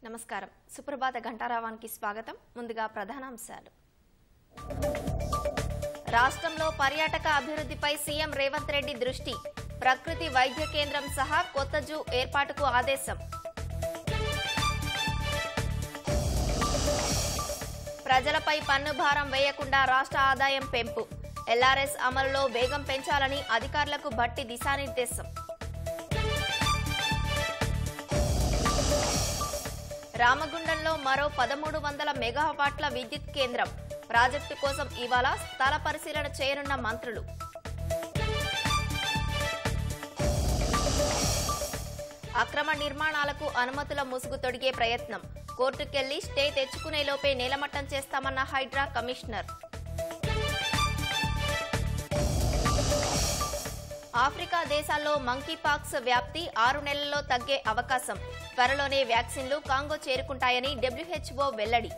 నమస్కారం సుప్రభాత గంటారావానికి స్వాగతం ముందుగా ప్రధానాంశాలు రాష్ట్రంలో పర్యాటక అభివృద్ధిపై సీఎం రేవంత్ రెడ్డి దృష్టి ప్రకృతి వైద్య కేంద్రం సహా కొత్త జూ ఏర్పాటుకు ఆదేశం ప్రజలపై పన్ను భారం వేయకుండా రాష్ట్ర ఆదాయం పెంపు ఎల్ఆర్ఎస్ అమలులో వేగం పెంచాలని అధికారులకు భట్టి దిశానిర్దేశం రామగుండంలో మరో 1300 మెగావాట్ల విద్యుత్ కేంద్రం ప్రాజెక్టు కోసం ఇవాళ స్థల పరిశీలన చేయనున్న మంత్రులు అక్రమ నిర్మాణాలకు అనుమతుల ముసుగు తొడిగే ప్రయత్నం కోర్టుకెళ్లి స్టే తెచ్చుకునేలోపే నేలమట్టం చేస్తామన్న హైడ్రా కమిషనర్ ఆఫ్రికా దేశాల్లో మంకీపాక్స్ వ్యాప్తి 6 నెలల్లో తగ్గే అవకాశం త్వరలోనే వ్యాక్సిన్లు కాంగో చేరుకుంటాయని WHO వెల్లడి